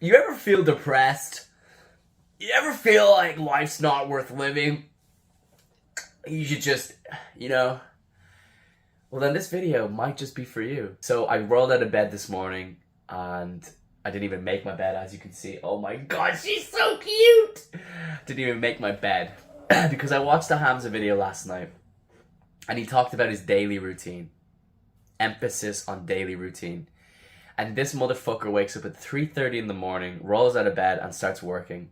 You ever feel depressed? You ever feel like life's not worth living? You should just, you know... Well, then this video might just be for you. So I rolled out of bed this morning and I didn't even make my bed, as you can see. Oh my god, she's so cute! Didn't even make my bed. Because I watched the Hamza video last night and he talked about his daily routine. Emphasis on daily routine. And this motherfucker wakes up at 3:30 in the morning, rolls out of bed and starts working.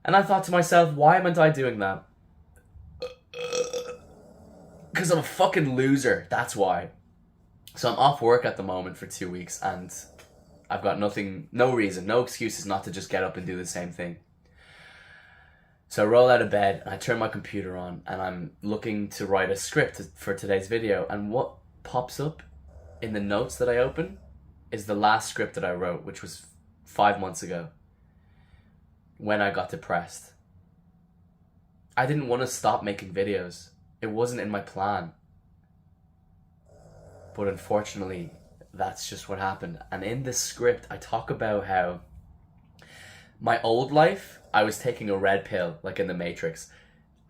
And I thought to myself, why am I doing that? Because I'm a fucking loser, that's why. So I'm off work at the moment for 2 weeks and I've got no reason, no excuses not to just get up and do the same thing. So I roll out of bed and I turn my computer on and I'm looking to write a script for today's video, and what pops up in the notes that I open is the last script that I wrote, which was 5 months ago when I got depressed. I didn't want to stop making videos. It wasn't in my plan. But unfortunately, that's just what happened. And in this script, I talk about how my old life, I was taking a red pill, like in the Matrix.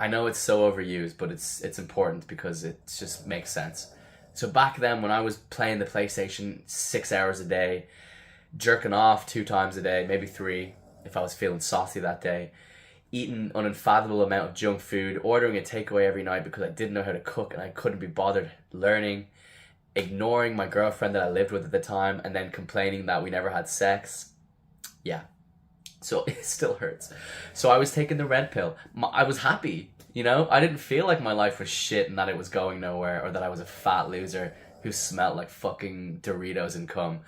I know it's so overused, but it's important because it just makes sense. So back then, when I was playing the PlayStation 6 hours a day, jerking off 2 times a day, maybe 3, if I was feeling saucy that day, eating an unfathomable amount of junk food, ordering a takeaway every night because I didn't know how to cook and I couldn't be bothered learning, ignoring my girlfriend that I lived with at the time, and then complaining that we never had sex. Yeah. So it still hurts. So I was taking the red pill. I was happy, you know? I didn't feel like my life was shit and that it was going nowhere, or that I was a fat loser who smelled like fucking Doritos and cum.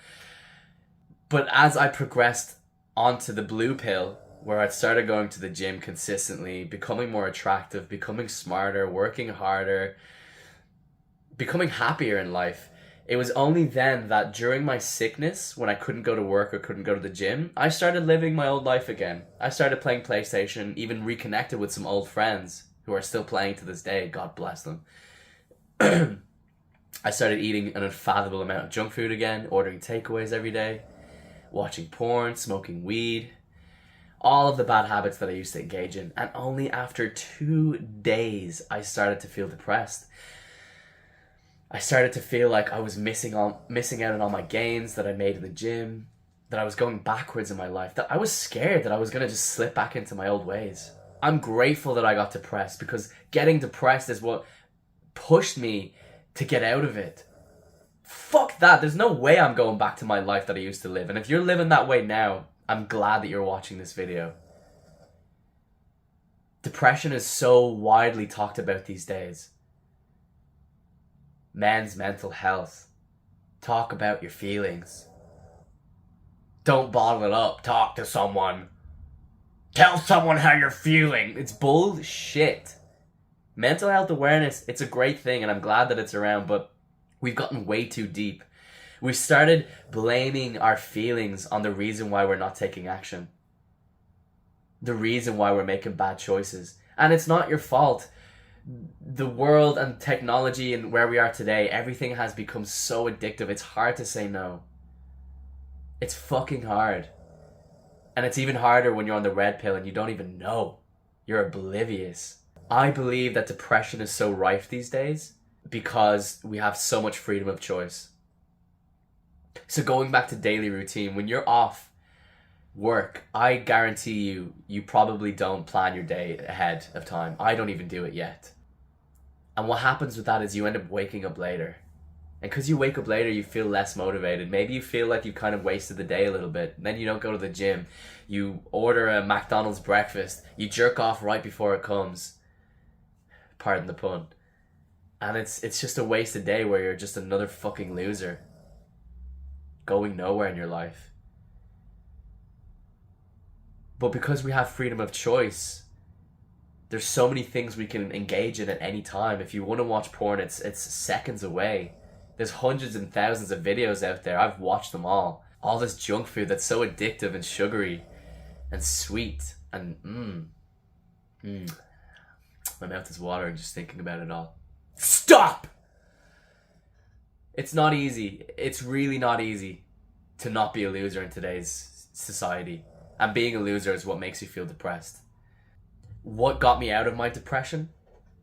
But as I progressed onto the blue pill, where I started going to the gym consistently, becoming more attractive, becoming smarter, working harder, becoming happier in life, it was only then that during my sickness, when I couldn't go to work or couldn't go to the gym, I started living my old life again. I started playing PlayStation, even reconnected with some old friends who are still playing to this day, God bless them. I started eating an unfathomable amount of junk food again, ordering takeaways every day, watching porn, smoking weed, all of the bad habits that I used to engage in. And only after 2 days, I started to feel depressed. I started to feel like I was missing out on all my gains that I made in the gym, that I was going backwards in my life, that I was scared that I was going to just slip back into my old ways. I'm grateful that I got depressed, because getting depressed is what pushed me to get out of it. Fuck that. There's no way I'm going back to my life that I used to live. And if you're living that way now, I'm glad that you're watching this video. Depression is so widely talked about these days. Men's mental health. Talk about your feelings. Don't bottle it up. Talk to someone. Tell someone how you're feeling. It's bullshit. Mental health awareness, it's a great thing and I'm glad that it's around, but we've gotten way too deep. We started blaming our feelings on the reason why we're not taking action. The reason why we're making bad choices. And it's not your fault. The world and technology and where we are today, everything has become so addictive. It's hard to say no. It's fucking hard. And it's even harder when you're on the red pill and you don't even know. You're oblivious. I believe that depression is so rife these days because we have so much freedom of choice. So going back to daily routine, when you're off work, I guarantee you probably don't plan your day ahead of time. I don't even do it yet. And what happens with that is you end up waking up later. And because you wake up later, you feel less motivated. Maybe you feel like you've kind of wasted the day a little bit. Then you don't go to the gym. You order a McDonald's breakfast. You jerk off right before it comes. Pardon the pun. And it's just a wasted day where you're just another fucking loser. Going nowhere in your life. But because we have freedom of choice, there's so many things we can engage in at any time. If you want to watch porn, it's seconds away. There's hundreds and thousands of videos out there. I've watched them all. All this junk food that's so addictive and sugary and sweet and my mouth is watering just thinking about it all. Stop! It's not easy. It's really not easy. to not be a loser in today's society. And being a loser is what makes you feel depressed. What got me out of my depression?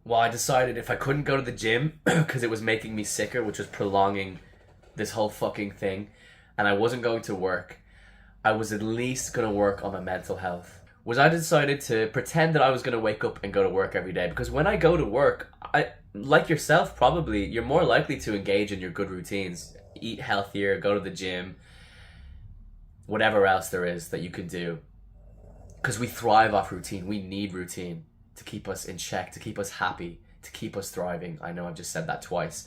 Well, I decided if I couldn't go to the gym because it was making me sicker, which was prolonging this whole fucking thing, and I wasn't going to work, I was at least going to work on my mental health. I decided to pretend that I was going to wake up and go to work every day. Because when I go to work, like yourself probably, you're more likely to engage in your good routines. Eat healthier, go to the gym, whatever else there is that you could do. Because we thrive off routine. We need routine to keep us in check, to keep us happy, to keep us thriving. I know I've just said that twice.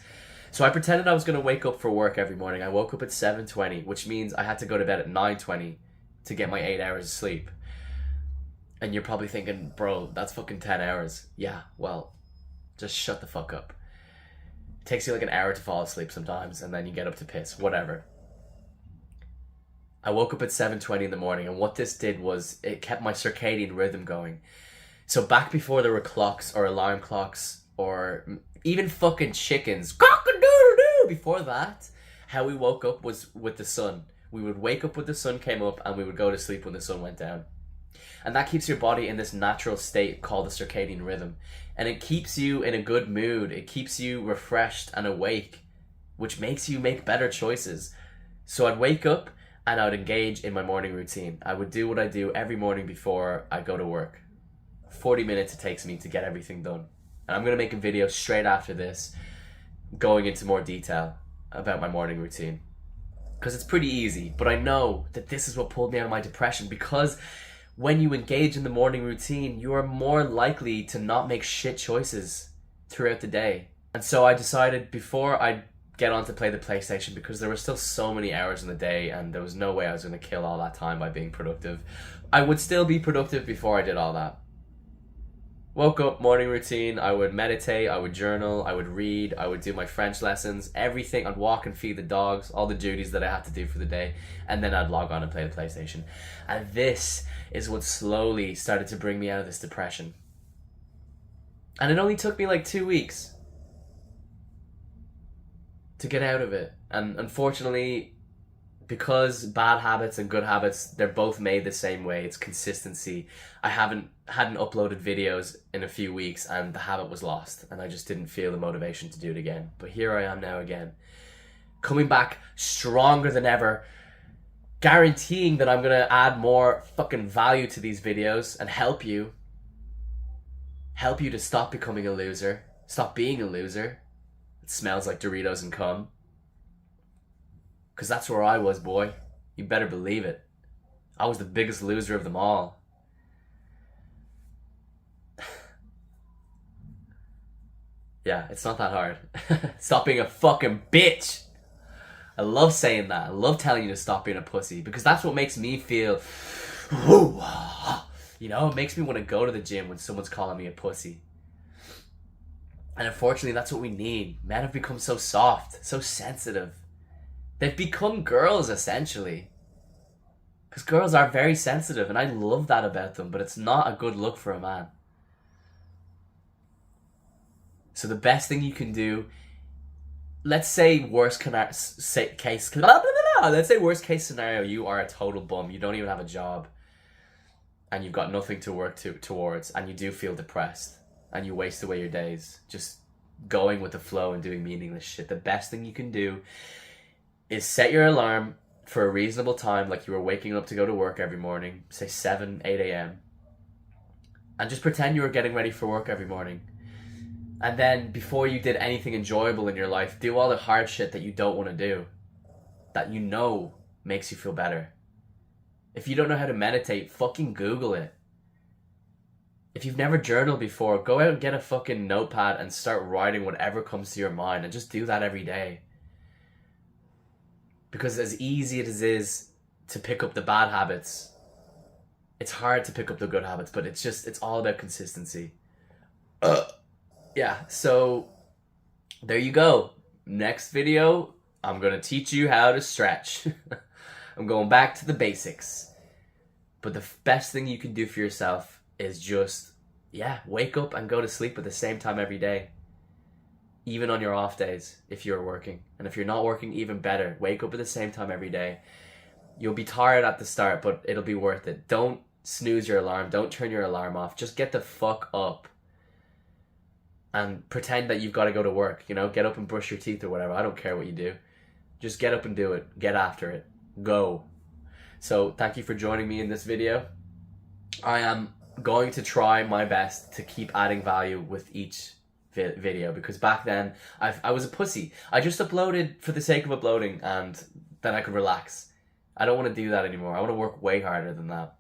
So I pretended I was going to wake up for work every morning. I woke up at 7:20, which means I had to go to bed at 9:20 to get my 8 hours of sleep. And you're probably thinking, bro, that's fucking 10 hours. Yeah, well, just shut the fuck up. It takes you like an hour to fall asleep sometimes, and then you get up to piss, whatever. I woke up at 7:20 in the morning, and what this did was it kept my circadian rhythm going. So back before there were clocks or alarm clocks or even fucking chickens, cock-a-doodle-doo, before that, how we woke up was with the sun. We would wake up when the sun came up, and we would go to sleep when the sun went down. And that keeps your body in this natural state called the circadian rhythm. And it keeps you in a good mood. It keeps you refreshed and awake, which makes you make better choices. So I'd wake up and I would engage in my morning routine. I would do what I do every morning before I go to work. 40 minutes it takes me to get everything done. And I'm going to make a video straight after this going into more detail about my morning routine. Because it's pretty easy, but I know that this is what pulled me out of my depression, because when you engage in the morning routine, you are more likely to not make shit choices throughout the day. And so I decided before I get on to play the PlayStation, because there were still so many hours in the day and there was no way I was going to kill all that time by being productive, I would still be productive before I did all that. Woke up, morning routine, I would meditate, I would journal, I would read, I would do my French lessons, everything. I'd walk and feed the dogs, all the duties that I had to do for the day, and then I'd log on and play the PlayStation. And this is what slowly started to bring me out of this depression. And it only took me like 2 weeks to get out of it. And unfortunately, because bad habits and good habits, they're both made the same way. It's consistency. I hadn't uploaded videos in a few weeks and the habit was lost, and I just didn't feel the motivation to do it again. But here I am now again, coming back stronger than ever, guaranteeing that I'm gonna add more fucking value to these videos and help you to stop becoming a loser, stop being a loser. It smells like Doritos and cum. Because that's where I was, boy. You better believe it. I was the biggest loser of them all. Yeah, it's not that hard. Stop being a fucking bitch. I love saying that. I love telling you to stop being a pussy, because that's what makes me feel, you know, it makes me want to go to the gym when someone's calling me a pussy. And unfortunately, that's what we need. Men have become so soft, so sensitive. They've become girls, essentially. Because girls are very sensitive, and I love that about them, but it's not a good look for a man. So the best thing you can do, let's say worst case scenario, you are a total bum, you don't even have a job, and you've got nothing to work towards, and you do feel depressed, and you waste away your days just going with the flow and doing meaningless shit. The best thing you can do is set your alarm for a reasonable time, like you were waking up to go to work every morning, say 7, 8 a.m. And just pretend you were getting ready for work every morning. And then before you did anything enjoyable in your life, do all the hard shit that you don't want to do, that you know makes you feel better. If you don't know how to meditate, fucking Google it. If you've never journaled before, go out and get a fucking notepad and start writing whatever comes to your mind, and just do that every day. Because as easy as it is to pick up the bad habits, it's hard to pick up the good habits, but it's all about consistency. Yeah, so there you go. Next video, I'm going to teach you how to stretch. I'm going back to the basics. But the best thing you can do for yourself is just, wake up and go to sleep at the same time every day. Even on your off days, if you're working. And if you're not working, even better. Wake up at the same time every day. You'll be tired at the start, but it'll be worth it. Don't snooze your alarm. Don't turn your alarm off. Just get the fuck up and pretend that you've got to go to work. You know, get up and brush your teeth or whatever. I don't care what you do. Just get up and do it. Get after it. Go. So thank you for joining me in this video. I am going to try my best to keep adding value with each video, because back then I was a pussy. I just uploaded for the sake of uploading and then I could relax. I don't want to do that anymore. I want to work way harder than that.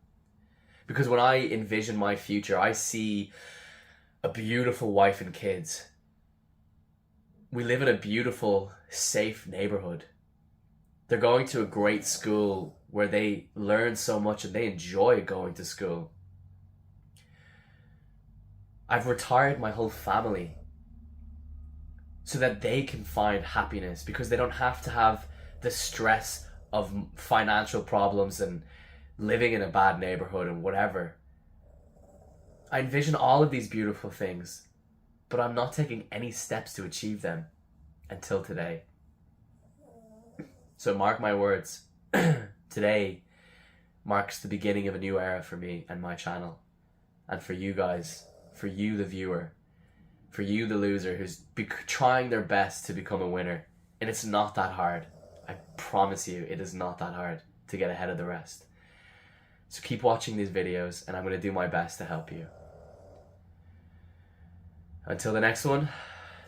Because when I envision my future, I see a beautiful wife and kids. We live in a beautiful, safe neighborhood. They're going to a great school where they learn so much and they enjoy going to school. I've retired my whole family so that they can find happiness, because they don't have to have the stress of financial problems and living in a bad neighborhood and whatever. I envision all of these beautiful things, but I'm not taking any steps to achieve them until today. So mark my words, today marks the beginning of a new era for me and my channel. And for you guys, for you the viewer, for you the loser who's trying their best to become a winner. And it's not that hard. I promise you, it is not that hard to get ahead of the rest. So keep watching these videos and I'm going to do my best to help you. Until the next one,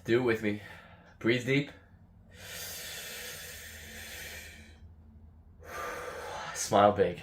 do it with me. Breathe deep. Smile big.